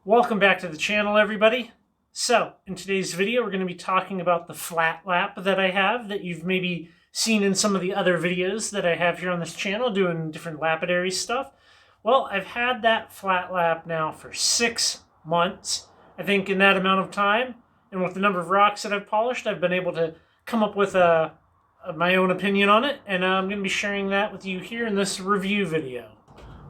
Welcome back to the channel, everybody. So, in today's video, we're going to be talking about the Flatlap that I have that you've maybe seen in some of the other videos that I have here on this channel doing different lapidary stuff. Well, I've had that Flatlap now for 6 months. I think in that amount of time, and with the number of rocks that I've polished, I've been able to come up with my own opinion on it, and I'm going to be sharing that with you here in this review video.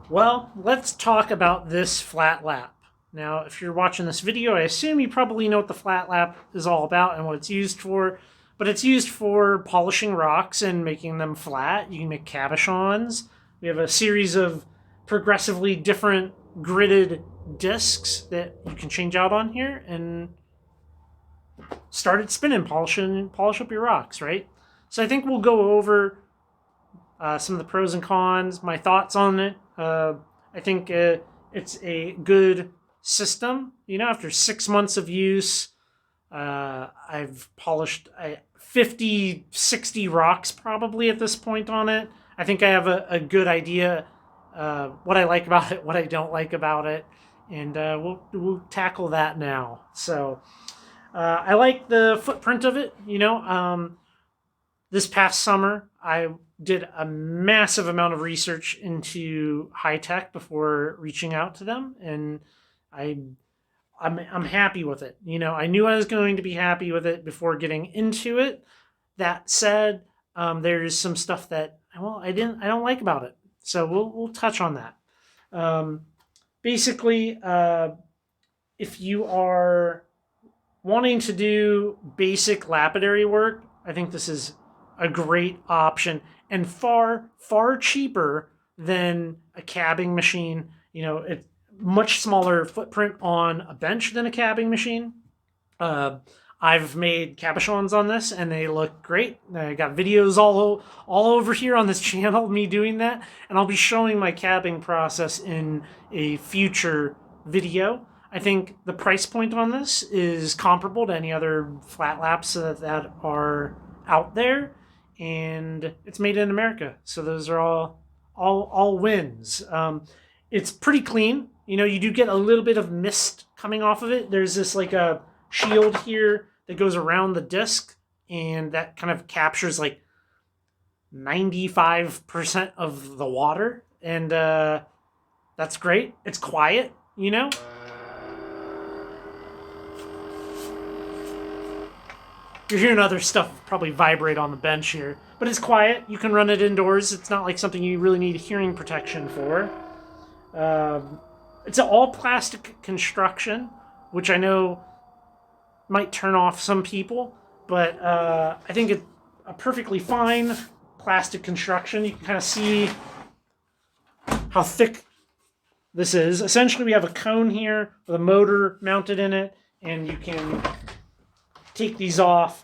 Well, let's talk about this Flatlap. Now, if you're watching this video, I assume you probably know what the Flatlap is all about and what it's used for. But it's used for polishing rocks and making them flat. You can make cabochons. We have a series of progressively different gridded discs that you can change out on here and start it spinning, polish up your rocks, right? So I think we'll go over some of the pros and cons, my thoughts on it. I think it's a good system. You know, after 6 months of use, I've polished 50, 60 rocks probably at this point on it. I think I have a good idea what I like about it, what I don't like about it, and we'll tackle that now. So I like the footprint of it. You know, this past summer I did a massive amount of research into high tech before reaching out to them, and I'm happy with it. You know, I knew I was going to be happy with it before getting into it. That said, there's some stuff that I don't like about it. So we'll touch on that. Basically, if you are wanting to do basic lapidary work, I think this is a great option and far cheaper than a cabbing machine. You know, it's much smaller footprint on a bench than a cabbing machine. I've made cabochons on this and they look great. I got videos all over here on this channel, me doing that, and I'll be showing my cabbing process in a future video. I think the price point on this is comparable to any other Flatlaps that are out there, and it's made in America. So those are all wins. It's pretty clean. You know, you do get a little bit of mist coming off of it. There's this like a shield here that goes around the disc, and that kind of captures like 95% of the water. And that's great. It's quiet, you know. You're hearing other stuff probably vibrate on the bench here, but it's quiet. You can run it indoors. It's not like something you really need hearing protection for. It's an all-plastic construction, which I know might turn off some people, but I think it's a perfectly fine plastic construction. You can kind of see how thick this is. Essentially, we have a cone here with a motor mounted in it, and you can take these off,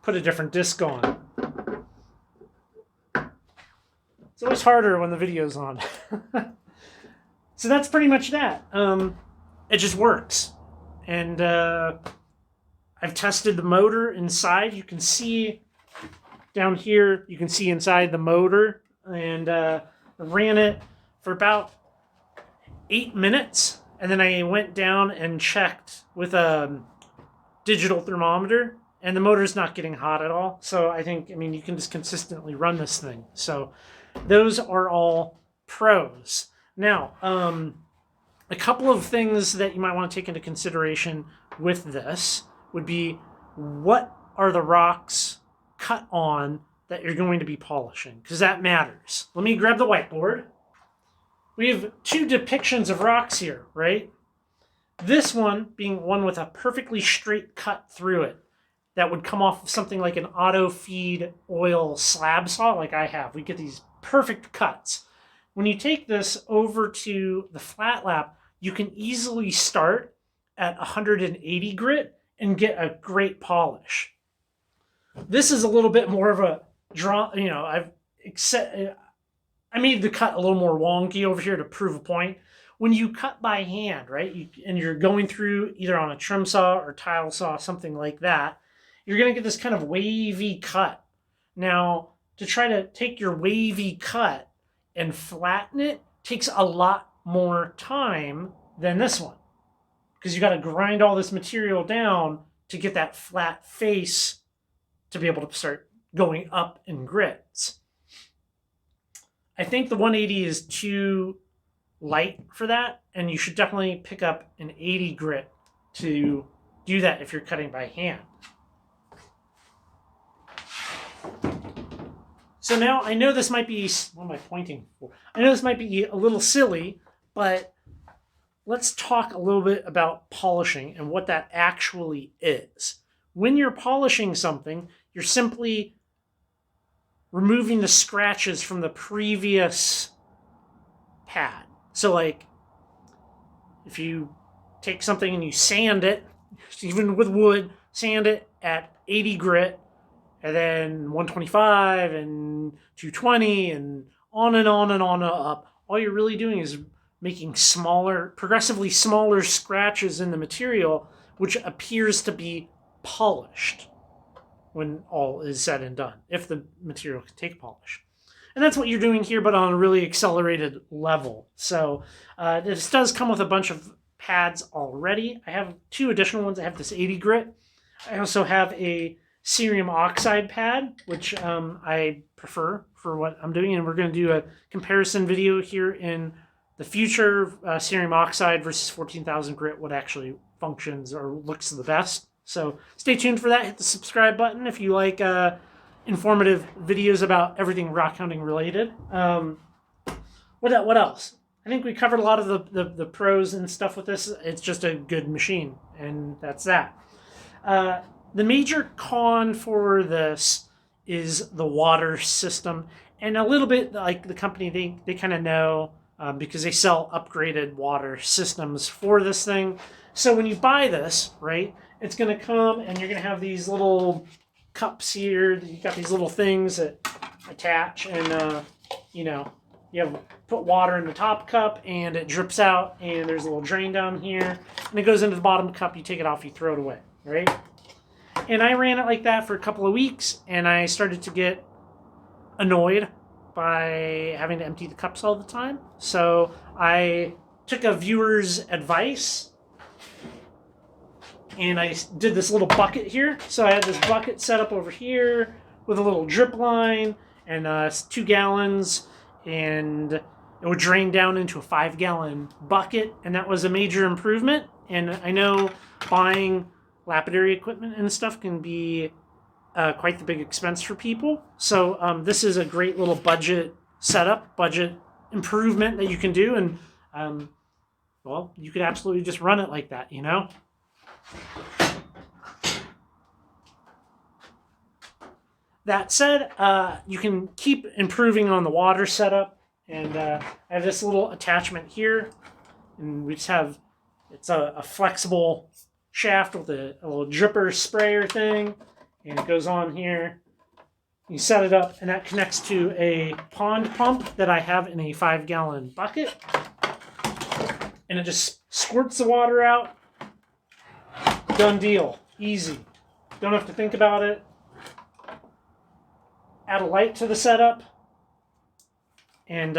put a different disc on. It's always harder when the video's on. So that's pretty much that. It just works. And I've tested the motor inside. You can see down here, you can see inside the motor. And I ran it for about 8 minutes. And then I went down and checked with a digital thermometer. And the motor's not getting hot at all. So I mean, you can just consistently run this thing. So those are all pros. Now, a couple of things that you might want to take into consideration with this would be, what are the rocks cut on that you're going to be polishing? Because that matters. Let me grab the whiteboard. We have 2 depictions of rocks here, right? This one being one with a perfectly straight cut through it that would come off of something like an auto feed oil slab saw like I have. We get these perfect cuts. When you take this over to the Flatlap, you can easily start at 180 grit and get a great polish. This is a little bit more of a draw, you know, I made the cut a little more wonky over here to prove a point. When you cut by hand, right, and you're going through either on a trim saw or tile saw, something like that, you're going to get this kind of wavy cut. Now, to try to take your wavy cut and flatten it takes a lot more time than this one, because you got to grind all this material down to get that flat face to be able to start going up in grits. I think the 180 is too light for that, and you should definitely pick up an 80 grit to do that if you're cutting by hand. So now I know this might be, what am I pointing for? I know this might be a little silly, but let's talk a little bit about polishing and what that actually is. When you're polishing something, you're simply removing the scratches from the previous pad. So like, if you take something and you sand it, even with wood, sand it at 80 grit, and then 125 and 220 and on and on and on up, all you're really doing is making smaller, progressively smaller scratches in the material, which appears to be polished when all is said and done, if the material can take polish. And that's what you're doing here, but on a really accelerated level. So this does come with a bunch of pads already. I have 2 additional ones. I have this 80 grit. I also have a cerium oxide pad, which I prefer for what I'm doing. And we're going to do a comparison video here in the future. Cerium oxide versus 14,000 grit, what actually functions or looks the best. So stay tuned for that. Hit the subscribe button if you like informative videos about everything rockhounding related. What else? I think we covered a lot of the pros and stuff with this. It's just a good machine, and that's that. The major con for this is the water system, and a little bit like the company, they kind of know because they sell upgraded water systems for this thing. So when you buy this, right, it's going to come and you're going to have these little cups here. You got these little things that attach, and you know, you have put water in the top cup and it drips out, and there's a little drain down here, and it goes into the bottom cup. You take it off, you throw it away, right? And I ran it like that for a couple of weeks, and I started to get annoyed by having to empty the cups all the time. So I took a viewer's advice, and I did this little bucket here. So I had this bucket set up over here with a little drip line and 2 gallons, and it would drain down into a 5-gallon bucket, and that was a major improvement. And I know buying lapidary equipment and stuff can be quite the big expense for people. So this is a great little budget setup, budget improvement that you can do. And well, you could absolutely just run it like that, you know? That said, you can keep improving on the water setup. And I have this little attachment here, and we just have, it's a flexible shaft with a little dripper sprayer thing, and it goes on here. You set it up, and that connects to a pond pump that I have in a 5-gallon bucket, and it just squirts the water out. Done deal. Easy. Don't have to think about it. Add a light to the setup, and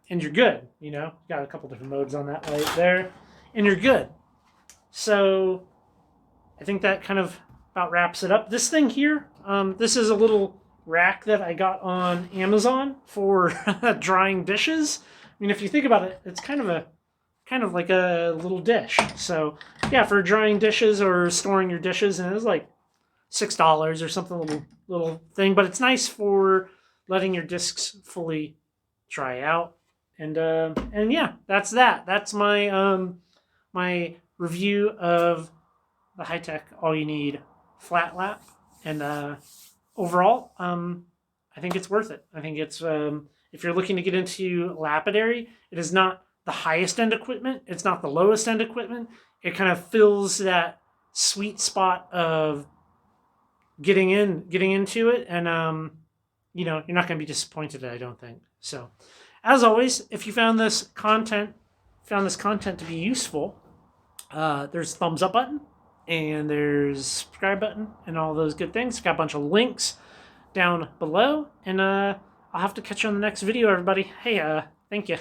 you're good. You know, got a couple different modes on that light there, and you're good. So I think that kind of about wraps it up. This thing here, this is a little rack that I got on Amazon for drying dishes. I mean, if you think about it, it's kind of like a little dish. So yeah, for drying dishes or storing your dishes, and it was like $6 or something, little thing. But it's nice for letting your discs fully dry out. And yeah, that's that. That's my my review of the high-tech all-you-need Flatlap. And overall, I think it's worth it. I think it's if you're looking to get into lapidary, it is not the highest end equipment. It's not the lowest end equipment. It kind of fills that sweet spot of getting into it, and you know, you're not going to be disappointed, I don't think. So, as always, if you found this content to be useful, there's a thumbs up button, and there's subscribe button, and all those good things. Got a bunch of links down below, and I'll have to catch you on the next video, everybody. Hey, thank you.